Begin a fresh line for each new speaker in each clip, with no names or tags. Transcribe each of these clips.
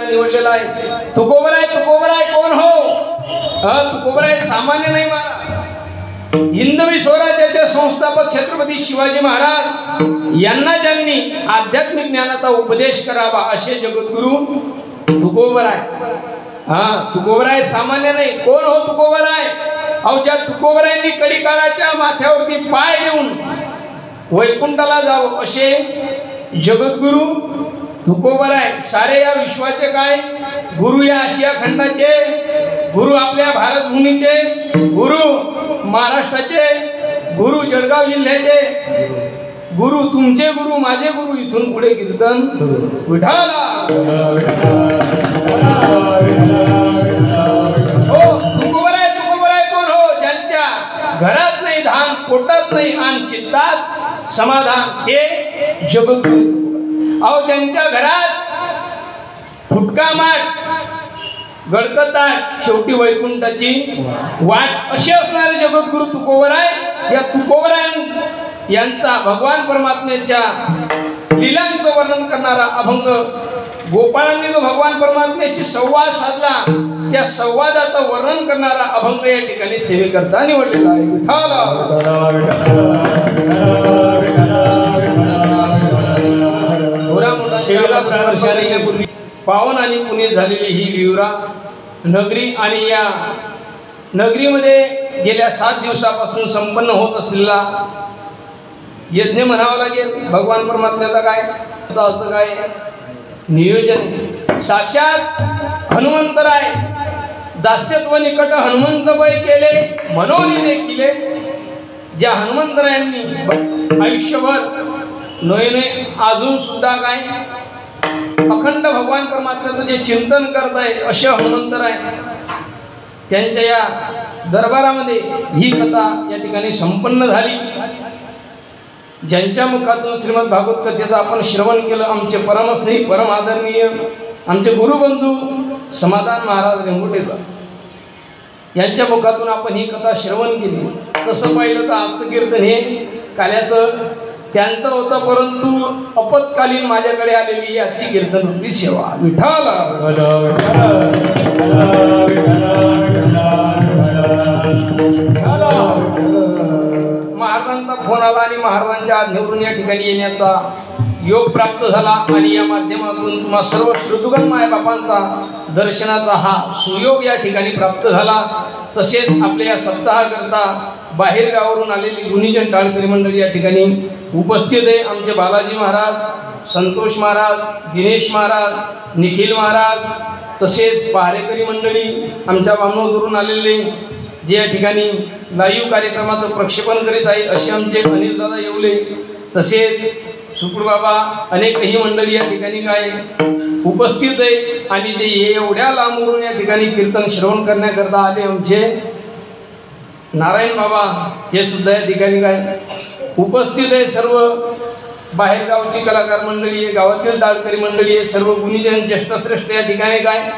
निवडलेला आहे। तुकोबराय कोण हो? तुकोबराय सामान्य नाही महाराज, हिंदवी स्वराज्याचे संस्थापक छत्रपती शिवाजी महाराज यांना ज्यांनी आध्यात्मिक ज्ञानाचा उपदेश करावा असे जगद्गुरु तुकोबराय। तुकोबराय सामान्य नाही। कोण हो तुकोबराय? ज्या तुकोबरायांनी कडी काळाच्या माथ्यावरती पाय देऊन वैकुंठाला जावं असे जगद्गुरु तुकोबराय। सारे या विश्वाचे काय गुरु, या आशिया खंडाचे गुरु, आपल्या भारत भूमीचे गुरु, महाराष्ट्राचे गुरु, जळगाव जिल्ह्याचे गुरु, तुमचे गुरु, माझे गुरु। इथून पुढे कीर्तन विठाला। हो तुकोबराय कोण हो? ज्यांच्या घरात नाही धान, पोटात नाही आणि चित्तात समाधान, ते जगद्गुरु। ज्यांच्या घरात फुटका माठ, गडकं ताट, शेवटी वैकुंठाची वाट असे असणारे जगद्गुरु तुकोबराय। या तुकोबराय यांचा भगवान परमात्म्याच्या लीलांचं वर्णन करणारा अभंग, गोपाळांनी जो भगवान परमात्म्याशी संवाद साधला त्या संवादाचं वर्णन करणारा अभंग या ठिकाणी सेवेकरता निवडलेला आहे। विठाला सेवेला वर्षाने येण्यापूर्वी पावन आणि पुनीत झालेली ही विवरा नगरी आणि या नगरीमध्ये गेल्या 7 दिवसापासून संपन्न होत असलेला यज्ञ म्हणावा लागेल। भगवान परमात्म्याचा काय असं काय नियोजन, साक्षात हनुमंतराय दास्यत्व निकट हनुमंत बय केले म्हणून देखील ज्या हनुमंतरायांनी आयुष्यभर नोयने अजून सुद्धा काय अखंड भगवान परमात्म्याचं जे चिंतन करत आहे असे हनुमंतराय, त्यांच्या या दरबारामध्ये ही कथा या ठिकाणी संपन्न झाली। ज्यांच्या मुखातून श्रीमद भागवत कथेचं आपण श्रवण केलं, आमचे परमस्नेही परम आदरणीय आमचे गुरुबंधू समाधान महाराज रेंगुटेकर यांच्या मुखातून आपण ही कथा श्रवण केली। तसं पाहिलं तर आजचं कीर्तन हे काल्याचं त्यांचं होतं, परंतु आपत्कालीन माझ्याकडे आलेली आजची कीर्तन रूपी सेवा। विठाला महाराजांचा फोन आला आणि महाराजांच्या आज्ञेवरून या ठिकाणी येण्याचा योग प्राप्त झाला आणि या माध्यमातून तुम्हा सर्व श्रोतृगण मायबापांचा दर्शनाचा हा सुयोग या ठिकाणी प्राप्त झाला। तसेच आपल्या या सप्ताहाकरता बाहेर गावावरून आलेली गुणीजन टाळकरी मंडळी या ठिकाणी उपस्थित आहे। आमचे बालाजी महाराज, संतोष महाराज, दिनेश महाराज, निखिल महाराज, तसेच पहारेकरी मंडळी, आमच्या बामणोदरून आलेले जे या ठिकाणी लाईव्ह कार्यक्रमाचं प्रक्षेपण करीत आहे असे आमचे अनिलदादा येवले, तसेच सुकुड बाबा, अनेकही मंडळी या ठिकाणी काय उपस्थित आहे। आणि जे एवढ्या लांबून या ठिकाणी कीर्तन श्रवण करण्याकरता आले आमचे नारायण बाबा, ते सुद्धा या ठिकाणी काय उपस्थित आहे। सर्व बाहेरगावची कलाकार मंडळी आहे, गावातील टाळकरी मंडळी आहे, सर्व गुणीजन ज्येष्ठश्रेष्ठ या ठिकाणी काय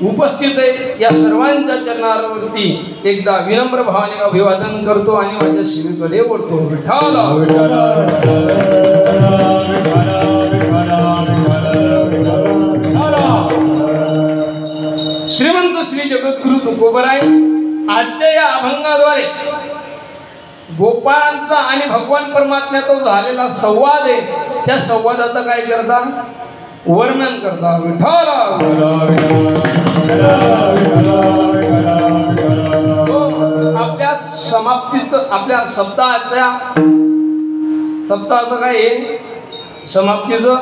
उपस्थित आहे। या सर्वांच्या चरणावरती एकदा विनम्र भावाने अभिवादन करतो आणि माझ्या सेवेकडे वळतो। विठाला श्रीमंत श्री जगद्गुरु तुकोबराय आजच्या या अभंगाद्वारे गोपाळांचा आणि भगवान परमात्म्याचा झालेला संवाद आहे, त्या संवादाचं काय करता वर्णन करता। विठाला आपल्या समाप्तीचं, आपल्या सप्ताहाचं काय आहे समाप्तीचं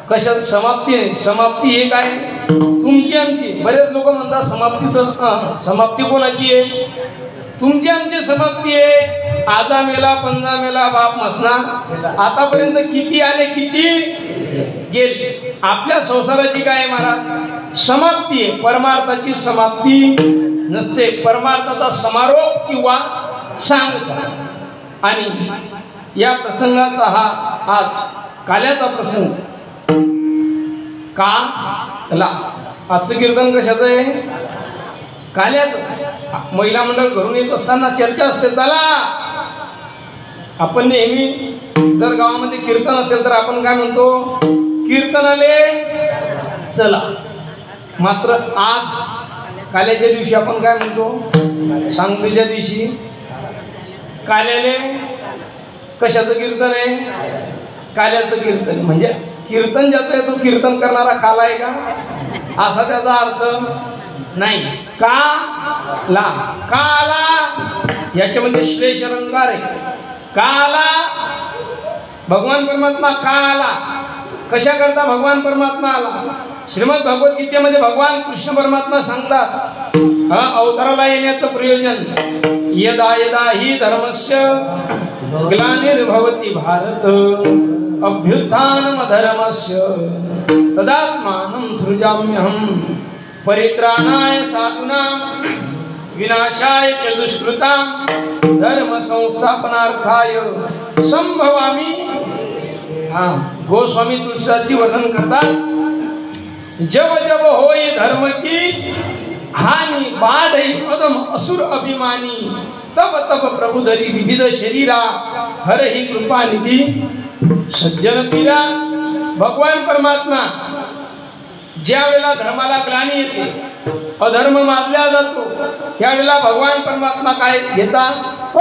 कशा समाप्ती आहे? समाप्ती हे काय तुमची आमची। बरेच लोक म्हणतात समाप्तीचं समाप्ती कोणाची आहे? तुमची आमची समाप्ती आहे। आजा मेला पंजा मेला बाप मसना, आतापर्यंत किती आले किती गेले। आपल्या संसाराची काय महाराज समाप्ती आहे, परमार्थाची समाप्ती नसते, परमार्थाचा समारोप किंवा सांगता। आणि या प्रसंगाचा हा आज काल्याचा प्रसंग का आजचं कीर्तन कशाचं आहे? काल्याचं। महिला मंडळ घरून येत असताना चर्चा असते, चला आपण नेहमी जर गावामध्ये कीर्तन असेल तर आपण काय म्हणतो, कीर्तनाले चला. मात्र आज काल्याच्या दिवशी आपण काय म्हणतो, सांगतेच्या दिवशी काल्याले कशाचं कीर्तन आहे, काल्याचं कीर्तन. म्हणजे कीर्तन ज्याचं आहे तो कीर्तन करणारा काला आहे का, असा त्याचा अर्थ नाही. काला याच्यामध्ये श्लेष अलंकार आहे. काला भगवान परमात्मा का आला, कशा करता भगवान परमात्मा आला. श्रीमद भगवद्गीतेमध्ये भगवान कृष्ण परमात्मा सांगतात अवताराला येण्याचं प्रयोजन, यदा यदा हि धर्मस्य ग्लानिर्भवति भारत अभ्युत्थानम धर्मस्य तदात्मानं सृजाम्यहं परित्राणाय साधूनां विनाशाय च दुष्कृतां धर्म संस्थापनार्थाय संभवामि. गोस्वामी तुलसीदासजी वर्णन करतात, जब जब होय धर्म की हानि बाढ़ई अदम असुर अभिमानी तब तब प्रभु धरी विविध शरीरा हर ही कृपा निधी सज्जन पीरा. भगवान परमात्मा ज्या वेळेला धर्माला ग्लानी येते, अधर्म मारला जातो, त्यावेळेला भगवान परमात्मा काय घेतात, ओ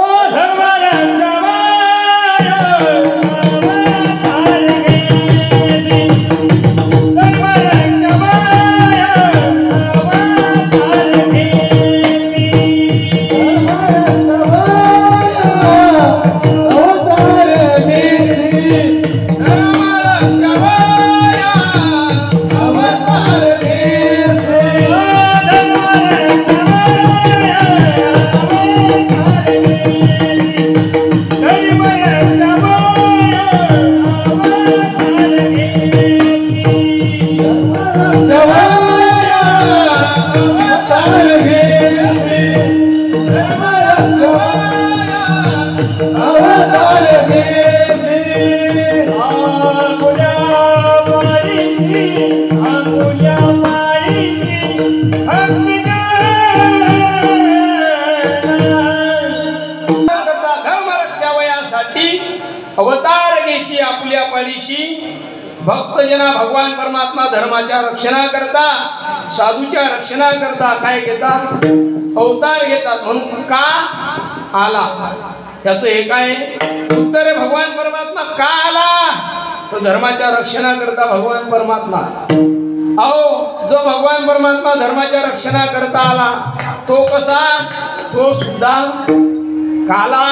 अवतार घेशी आपुल्या पाडीशी. भक्तजना भगवान परमात्मा धर्माच्या रक्षणा करता, साधूच्या रक्षणा करता काय घेतात, अवतार घेतात. म्हणून का आला त्याचं हे काय उत्तर आहे, भगवान परमात्मा का आला, तो धर्माच्या रक्षणा करता भगवान परमात्मा. अहो जो भगवान परमात्मा धर्माच्या रक्षणा करता आला तो कसा, तो सुद्धा काला.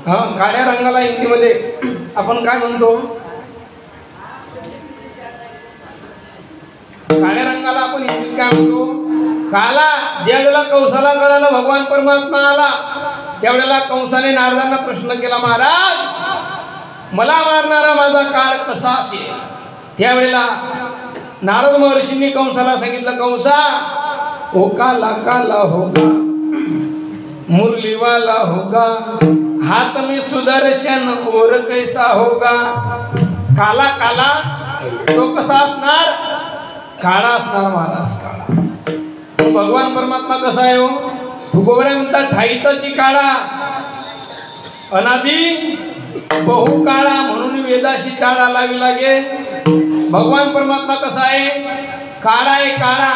काळ्या रंगाला हिंदीमध्ये आपण काय म्हणतो, काळ्या रंगाला आपण हिंदीत काय म्हणतो, काला. ज्या वेळेला कंसाला कळालं भगवान परमात्मा आला, त्यावेळेला कंसाने नारदांना प्रश्न केला, महाराज मला मारणारा माझा काळ कसा असेल. त्यावेळेला नारद महर्षींनी कंसाला सांगितलं, कंसा ओ काला काला होगा मुरली वाला होगा, हाथ में सुदर्शन और कैसा होगा. काला काला तो कसा असणार, काळा असणार महाराज, काळा. भगवान परमात्मा कसा आहे हो, तुकोबरे म्हणतात ठाईचाची काळा अनादी बहु काळा, म्हणून वेदाशी काळा लावी लागे. भगवान परमात्मा कसा आहे, काळा आहे, काळा.